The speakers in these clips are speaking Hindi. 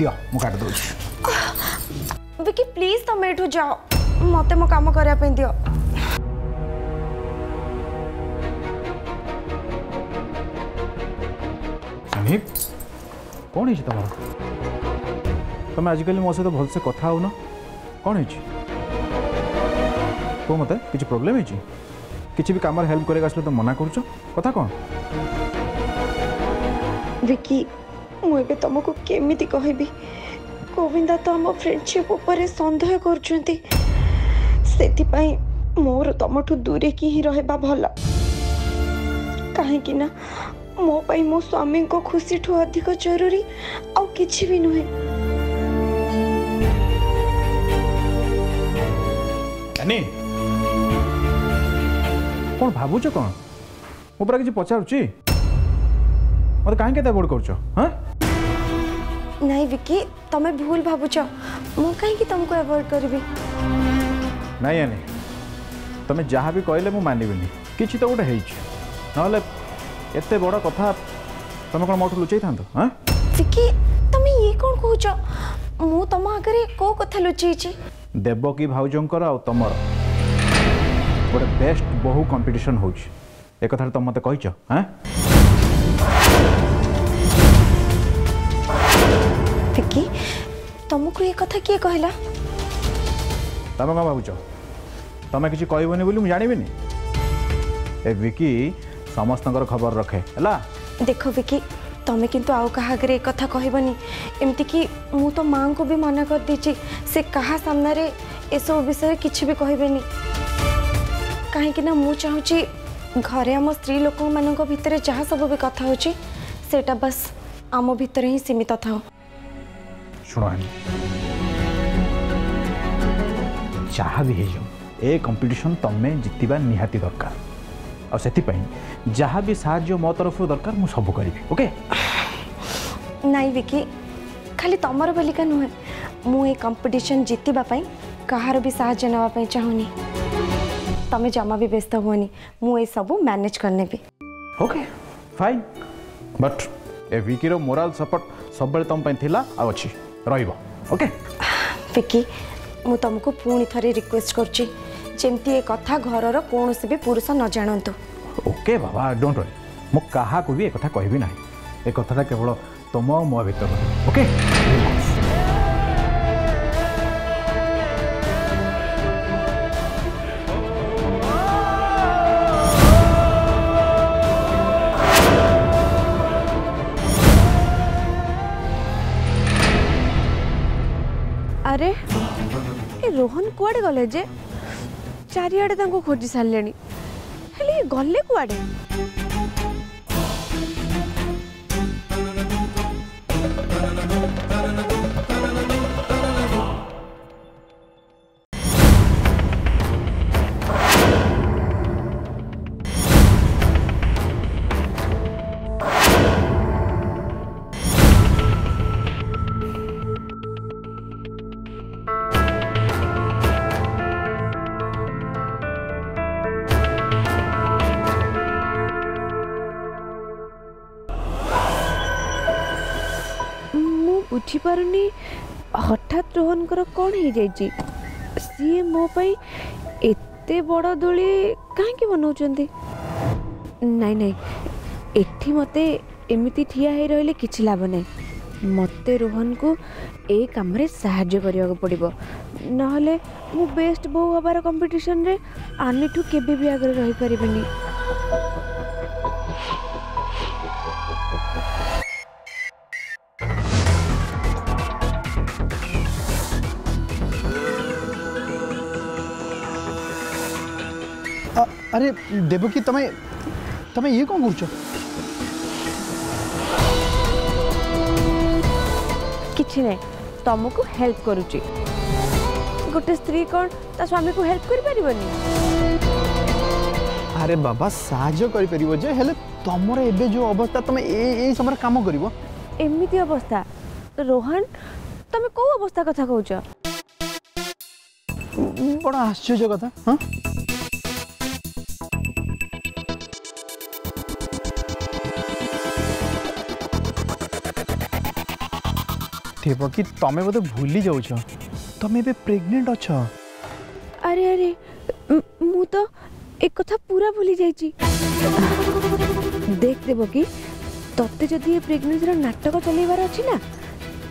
दियो मु काट दो विकी प्लीज तुम एठू जाओ मते मो काम करिया पे दियो समीप कौन है तुम तुम आजिकल मो सहित भलसे कथा हो ना कौन है को मत किसी प्रोब्लेम है किसी भी काम हेल्प करेगा तो मना कर कथा कौन विकी मुझे तुमको केमी कहबी गोविंदा तो आम फ्रेंडशिप ऊपर संदेह कर मोर तुमठू दूरे की ही रहबा भला कहीं ना मो पाई मो स्वामी को खुशी ठू अधिक जरूरी आ किछि भी नुहे कौन भावुच कौन मो पूरा किसी पचारुची मत कहीं के अवॉइड कर नहीं विकी तमें भूल भावुच मु कहीं तुमको अवॉइड करबी नहीं यानी तुम्हें जहाँ भी कहले मु मानविनी किसी तो गोटे ना एते बड़ कथा तुम कौन मोटू लुचई था हाँ विकी तुम ये कौन कहूच मु तुम आगे को कथा लुचई देवकी भाउजंकर आ तमर गोटे बेस्ट बहु कंपटीशन हो एक तुम मत कहीच हाँ विकी तुमको ये कथा किए कहला तुम कौन भावुच तुम किसी कहबनी बोली मुझे जानवी ए विकी समस्त खबर रखे है देख विकी तमें किंतु आउ कहा आगे एक कथा कहबनी एमती कि मु तो माँ को भी मना कर दीची से कहा सामने रे ए सब विषय किछि भी कहबेनी कहीं ना मु चाहूची घरे आम स्त्री लोक मान भितर जहाँ सब भी कथा होची सेटा बस आम भितर ही सीमित था शुण जहाँ भी हो ए कंपटीशन तमें जितवा निहाती दरकार और से जहाँ भी साहाଯ୍य मो तरफ दरकार मु सब करी ओके नाई विकी खाली तमर बोलिका नुहे मु ए कंपटीशन जितवा कहार भी साहाଯ୍य नापी चाहूनी तमें जमा भी व्यस्त हुआ मु ए सब मैनेज करने भी ओके फाइन बट ए विकीर मोराल सपोर्ट सब बेले तुम थिला आ अछि रहइबो ओके विकी मु तुमको पुणी थरे रिक्वेस्ट करची जेमती ए कथा घरर कौन से भी पुरुष न जानतु ओके बाबा डोंट वरी मु कहा को भी ए कथा कहबी नाही ए कथाटा केवल तुम मो भीतर ओके अरे ए रोहन कुआडे गले जे चारिआडे तांको खोजी सारलेनी हेले गले कुआडे बुझीपारुनी हठात रोहनकर कौन हो जाइए सी मो पाई एते बड़ दोली कहीं बनाऊँच नाई नाई एठी मते एमिति ठिया है रहिले किछि लाभ नहीं मते रोहन को ए काम रे सहाय्य करिया पड़िबो नहले मु बेस्ट बहु हबार कंपटीशन रे आनिठू केबे भी आगे रही परिबेनी अरे देवकी तमें तमें ये कौन कर किछि नहीं तुमको हेल्प करुची गोटे स्त्री कौन ता स्वामी को हेल्प करि परिबनी अरे बाबा साहाय्य करि परिबो जे हेले तमर एबे जो अवस्था तमे ए समय काम करिवो एमिति अवस्था रोहन तमे को अवस्था कथा कहूछ बड़ा आश्चर्य कथा हां देव कि तमें बोधे भूली जाऊछ तमें एबे प्रेग्नेंट अछ। अरे अरे मु तो एक कथा पूरा भूली जाइची। देख देव कि तते जदि ये प्रेग्नेंसी नाटक चलैबार अछि ना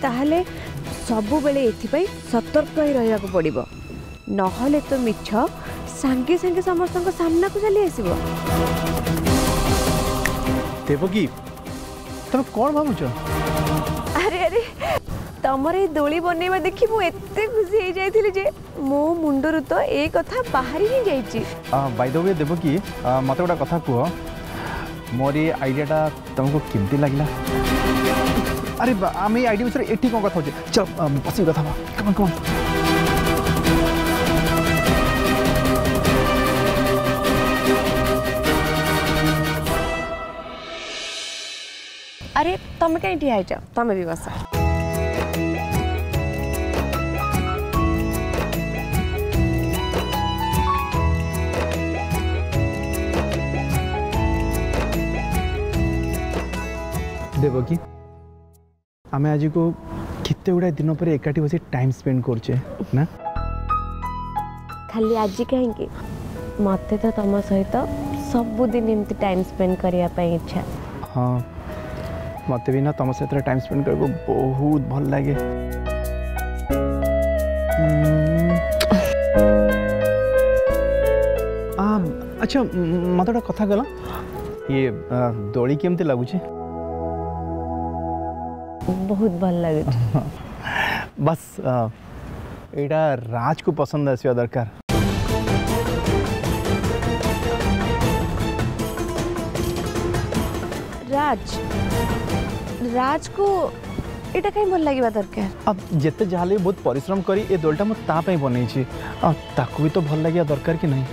ताहले सबु बेले एथिपई सतर्क ही रहया को पड़िबो नहले तो मिछ सांगे सांगे समस्त सामना को चली आसीबो। देवकी तमे कोन भाबुछ? अरे अरे तमर ए दोली बनेबा देखि मु एते खुशी हे जाइथिली जे मो मुंडरु तो ए कथा बाहरी ही जाइची। बाय द वे देवकी मते गोटा कथा कुह मोर ये आइडियाटा तुमको केमती लगला? अरे आम आइडिया विषय एटी कौन कथा चल बस कथा कम कम। अरे तमे कहीं ठिया जाओ तमे भी बस। देवकी आम आज को केते गुड़ा दिन पर एकाठी बस टाइम स्पेंड करछे ना? खाली आज कहीं मते तो तुम सहित सबुदिन एमती टाइम स्पेंड करिया पई इच्छा। हाँ मत भी ना तुम सहित टाइम स्पेंड करको बहुत भल लगे। अच्छा मत गोटे कथा कहला ये दोली केमती लगुच? बहुत भल लगे। बस एटा राज को पसंद आसवा दरकार। राज राज को एटा कहीं भल लगे दरकार? अब जिते जहाँ बहुत परिश्रम करी ए दोलटा मो ता पे बनई ताकू भी तो भल लगे दरकार कि नहीं?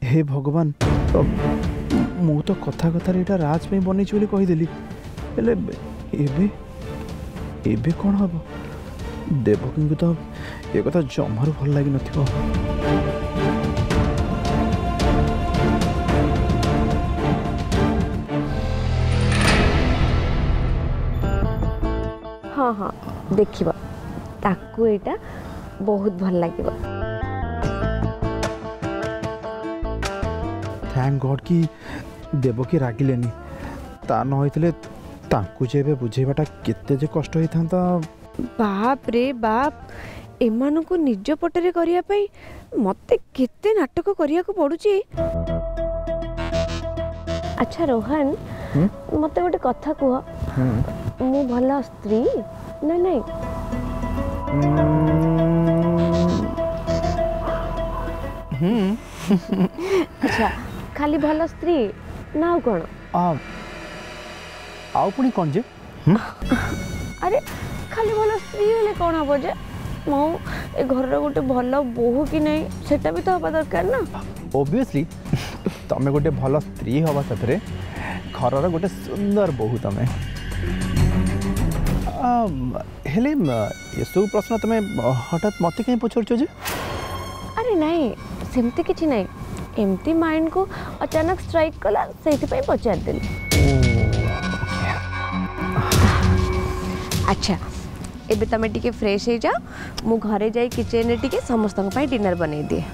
हे भगवान मु तो कथा कथा रे राज पे बनई बोली कहीदेली हेले एबे एबे कौन हम देवकी को तो ये कथा जमारू भल लगी नथिबो। हाँ हाँ देखिबा ताकू एटा बहुत भल लागिबा। थैंक गॉड कि देवकी रागिलेनी ता न होइतले ताकू जेबे बुझेबाटा केते जे कष्ट होई थांता। बाप रे बाप एमानु को निज पटरे करिया पई मते केते नाटक करिया को पडुची। अच्छा रोहन मते गोटे कथा कुह मु भला स्त्री नहीं नहीं अच्छा खाली भला स्त्री ना ଆଉ कौन आउ पुणी कौन जे? अरे खाली भला स्त्री हेले कौन हम जे मो ए घर गोटे भल बोहू कि नहीं सेटा भी तो हवा दरकार ना। ओबियसली तमें गोटे भल स्त्री हवा साथे घर गोटे सुंदर बोहू तमें हेले ये सब प्रश्न तमें हठात मत कहीं पचार जे? अरे नहीं सेमती किछि नहीं एमती माइंड को अचानक स्ट्राइक कला से पचार देली। अच्छा एबे तमे टिके फ्रेश हो जाओ मु घरे जाई किचन रे टिके समस्त पई डिनर बनै दिए।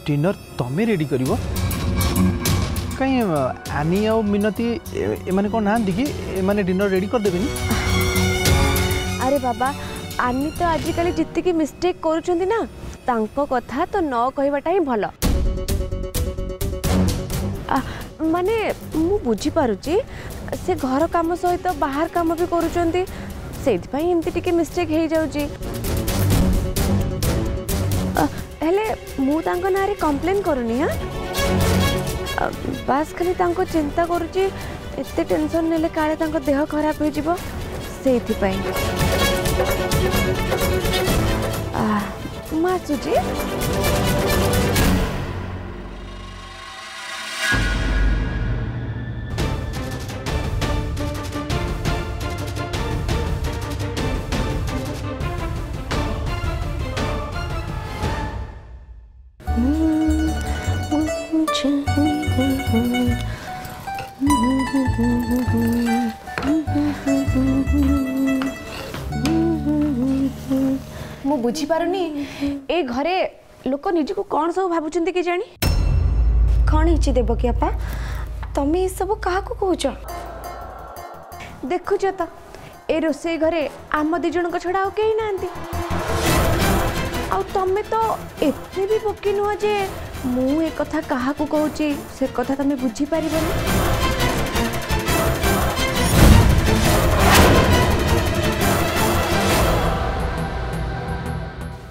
डिनर तमें रेडी करिवो कहीं आनी आ मिनती एमाने कोन ना दिखी एमाने डिनर रेडी कर देबेनी? अरे बाबा आनी तो आजिकल जितकी की मिस्टेक करूछंती ना तांको कथा तो न कहबाटा ही भल। माने मु बुझी पारुची से घर काम सहित बाहर काम भी करूछंती सेति पई एमती टिके मिस्टेक हे जाउची। हेले मु तांको नारे कंप्लेन करूनी हां बस खाली तांको चिंता करूची एते टेंशन नेले काले तांको देह खराब हो जिवो सेति पई। माँ सुजी मु बुझी पारुनी ए घरे लोक निज को कौन सब भाबुचंती कि जानी कौन है देवकी अपा तमें ये सब क्या कौच देखुच तो ए रोसे घरे आम दी जन छड़ा आ कहीं ना तमें तो एते भी बोकी नुह जे मु ए कथा कहा कहूँ से कथा तमें बुझी पारिबनी।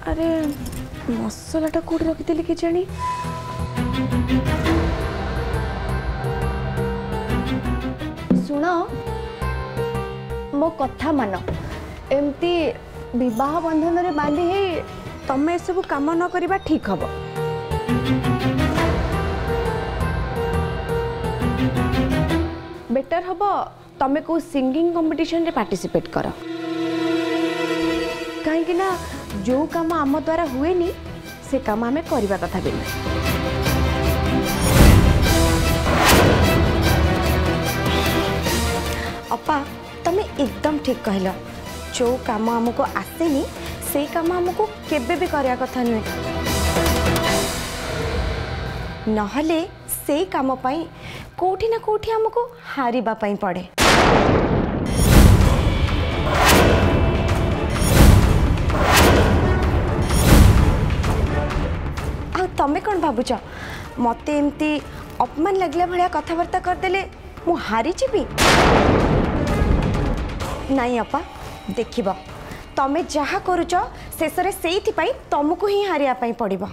अरे मसलाटा कौट रखी कि जानी शुण मो कथा मान एमती विवाह बंधन रे बांधी है तमें सब काम न करवा ठीक हम बेटर हम तमें को सिंगिंग कंपटीशन रे पार्टिसिपेट कर कहीं ना जो काम आम द्वारा हुए नी से काम आम करवा कथा भी अपा तमें एकदम ठीक कहल जो काम आमको आसेनी से काम आमको केबे भी करया कथा नुहे नहले से काम पाई कोठी ना कोठी आमको हारिबा पाई पड़े। आ तमे कौन भाबुच मते एमती अपमान लगला भलिया कथाबार्ता करदेले मु हारी जीवी नहीं अपा देखिबा तमें जहा करूच शेष से तुमको ही हारिया पड़िबा।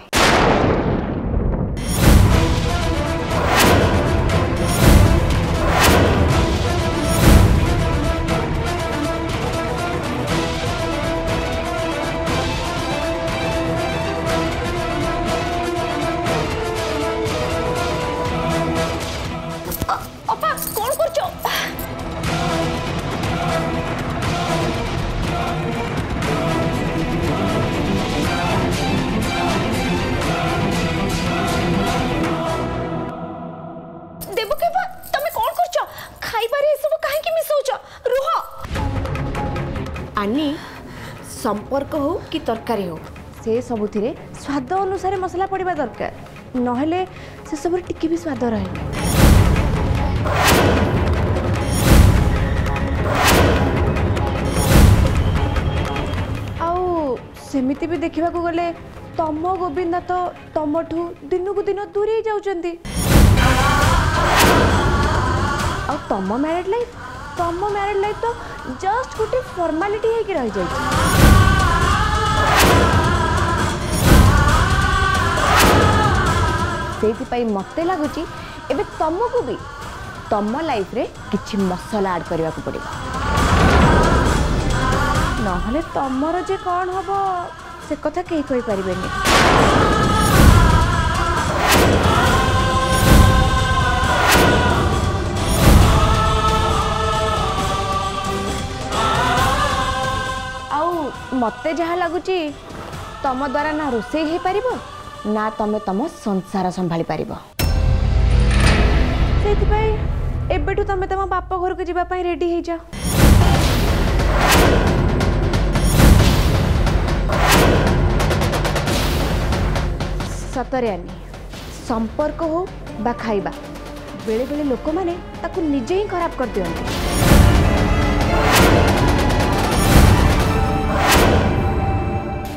अपा कौन करछो आनी संपर्क हो कि तरकारी हो से सबुथिरे स्वाद अनुसार मसला पड़िबा दरकार नहले से सब टिके भी स्वाद रहे आउ सेमिति भी देखिबा को गले तम गोविंदा तो तमठू दिन को दिन दूर ही जाउचंती आ तम मैरिड लाइफ तो जस्ट गोटे फॉर्मालिटी है कि रह जाए से मते लगुच एबे तुमको भी तुम लाइफ रे किछि मसला ऐड करबा को पड़े नहले तमर जे कौन हम से कथा कहीं कहि परिबेनी। मते जहाँ लगुच तम द्वारा ना रोसे हो पार ना तमें तम संसार संभाली पार एबेठू तमें तम बाप घर को जावाई रेडी हो जाओ। सतरे आनी संपर्क हो बा खाइबा बेले बेले लोक माने ताकू निजे ही खराब कर दियंती।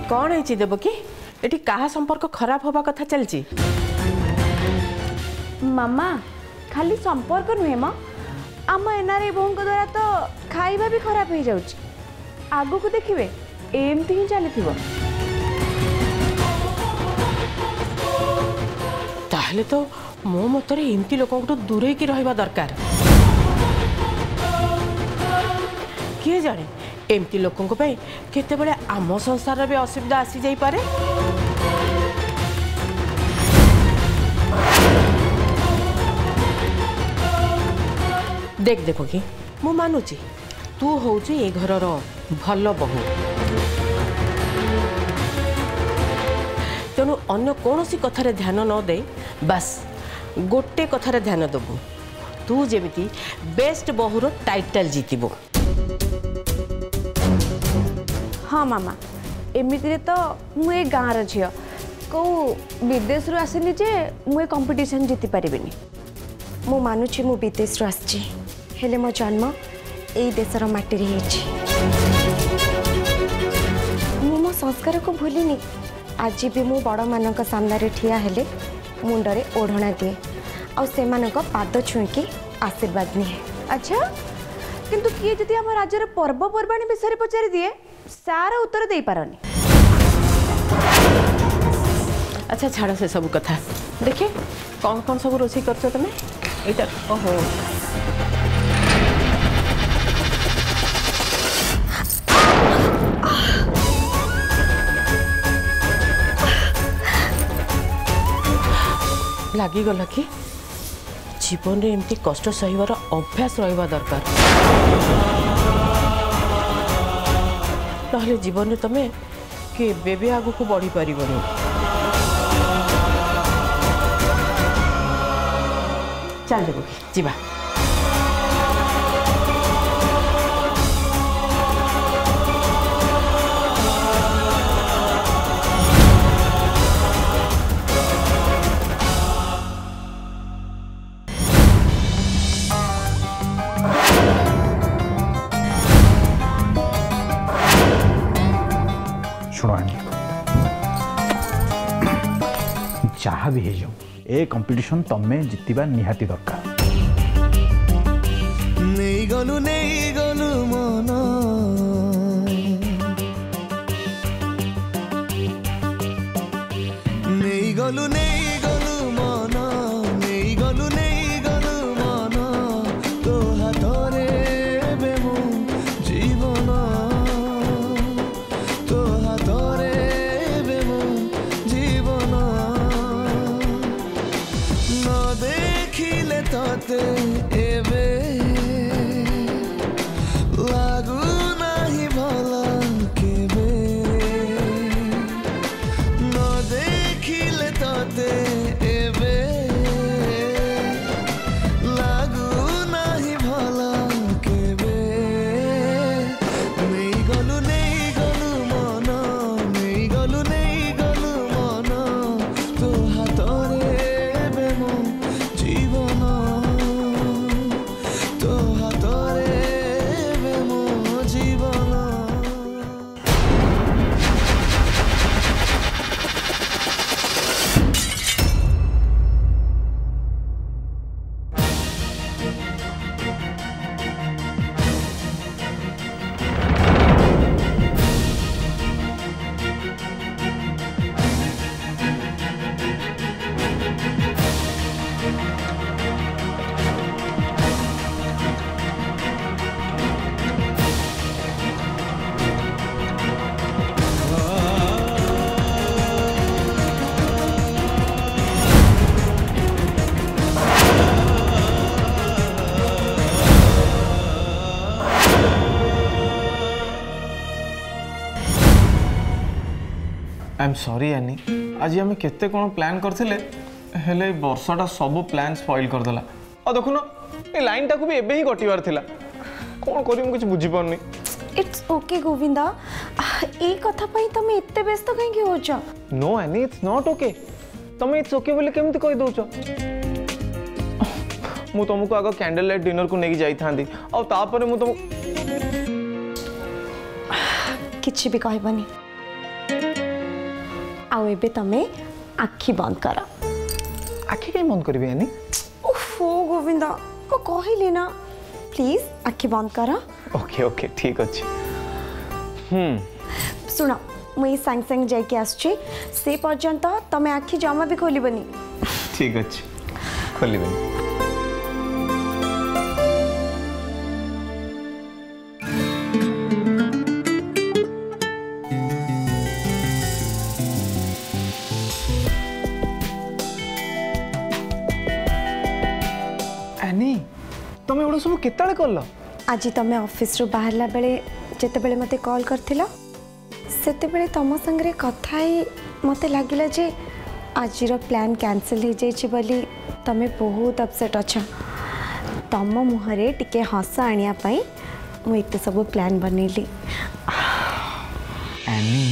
कौन है देवकी एटी कहा संपर्क खराब होबा कथा चलची मामा खाली संपर्क नुहे माँ आम एनआरआई बों द्वारा तो खाइबा भी खराब हो जाउची आगु को देखिए एमती ही चली ताहले तो मो मतरे एमती लोक दूरे की रहिबा दरकार किए जाने एमती लोकों केते बड़े आम संसार भी असुविधा आसी जाई पारे। देख देखो कि मु मानुची तू होची ए घरर भल बहु तेणु अन्य कौन सी कथार ध्यान न दे बस गोटे कथार ध्यान दबु तू जेमिति बेस्ट बहुर टाइटल जीतबो। हाँ मामा एमिति तो मुझे गाँव झील कौ विदेश रू आसनी जे मुझे कंपटीशन जीति पारिनी मु मानुची मु विदेश रू आसची हेले मो जन्म एई देशर माटी रे हेची मु मो संस्कार को भूलिनी आज भी मु बड़ मानक सामने ठिया हेले मुंडरे ओढ़ना दिए आ सेमानक पाद छुईकी आशीर्वाद निए। अच्छा किंतु किए जदि आम राज्यर पर्वपर्वाणी विषय पचारि दिए सारा उत्तर दे पारनी। अच्छा छाड़ से सब कथा देखे कौन कौन सब रोषे कर तुम यहाँ ओहो लगिगला कि जीवन में एमती कष्ट सहीबार अभ्यास रहा दरकार ना जीवन में तुम केबे भी आगु को बढ़ी पार चल देव जीवा जहाँ भी है जाओ ए कंपटीशन तमें जितवा निहाती दरकार। नहीं गलु मन नहीं गलु मन नहीं गलु मन तो हाथरे बे मो जीवन तो हाथरे बे मो जीवन न देखिले तते एबे लागू नाही भला केबे न देखिले तते एबे लागू नाही भला केबे नहीं गलु मन नहीं गलु मन तो हाथरे बे मो जीवन तो हाथरे बे मो जीवन। आई एम सॉरी यानी आज आम केते कौन प्लान करथिले हेले वर्षटा सब प्लान स्पॉइल करदेला और देखुन ए लाइन टाको भी एबे ही कटिवार थिला कौन करी कुछ बुझी पारनी। इट्स ओके गोविंदा ए कथा पई तमे एते व्यस्त काहे हो छ। नो यानी इट्स नॉट ओके तमे इट्स ओके बोले केमति कहि दउछ मु तुमको आगे कैंडल लाइट डिनर को लेके जाई थांदी और तापर मु तुम किछि भी कहबनी आउ एबे तमे आखि बंद कर। आखि कहीं बंद करबी यानी ओफो गोविंदा मु कहिली ना प्लीज आखि बंद कर। ओके ओके ठीक अछि। सुनो मुई सांग सांग जाय के आछी से पर्यंत तमे आखि जमा भी खोलिबनी। ठीक अछि खोलिबनी। तमें एवढं सब केतळे कल आज तमे ऑफिस रो बाहरला बेले जेते बेले मते कॉल करथिला सेते बेले तम संगरे कथाई मते लागिला जे आज रो प्लान कैंसिल हो जाई बोली तमे बहुत अपसेट अच्छा तम मुहरे टिके हस आनिया पई मु एते सब प्लान बनेली। एनी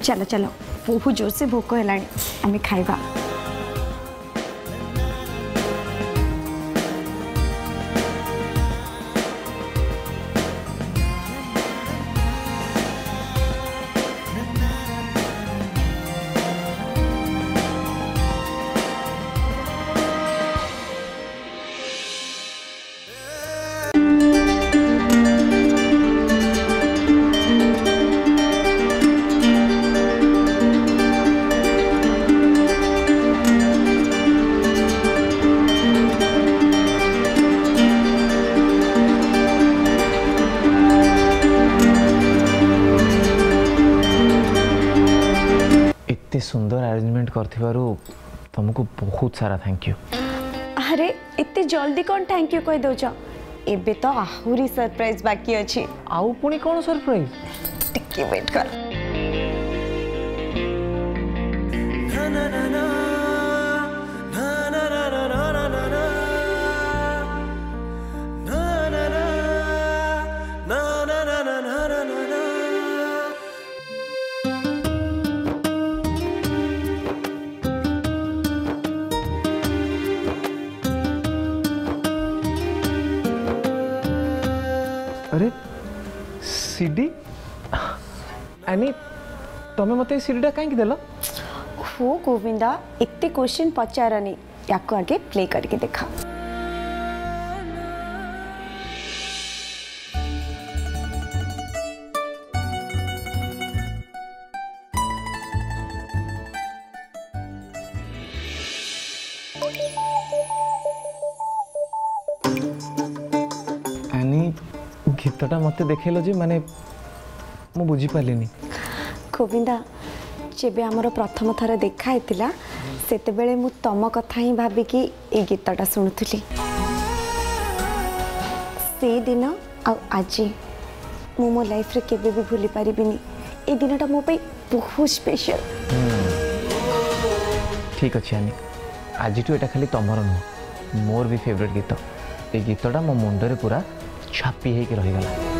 चलो चलो बहुत जोर से भोक है आम खाइबा। एते सुंदर अरेंजमेंट करथिबारु तुमको बहुत सारा थैंक यू। अरे इतने जल्दी कौन थैंक यू कह दौच एबे तो आहुरी सरप्राइज बाकी अच्छी। आउ पुणी कौन सरप्राइज? टिके वेट कर। अरे सीडी एनी तमे मते सीडीटा काहे देला? हो गोविंदा इतने क्वेश्चन पचारनी या आगे प्ले करके देखा। एनी गीतटा मते देखेलो जे माने मु बुझी पालिनी। गोविंदा जेबे आमर प्रथम थर देखाई सेते बेले मु तम कथा ही भाविकी ए गीतटा शुणुली। से दिन आज मु मो लाइफ रे केबे भी भूली पारिबिनी। ए दिनटा मो पे बहुत स्पेशल। ठीक अच्छे आनी आज एटा खाली तमर नुह मोर भी फेवरेट गीत। ए गीतटा मो मुंडरे पूरा छापी होकर रहीगला।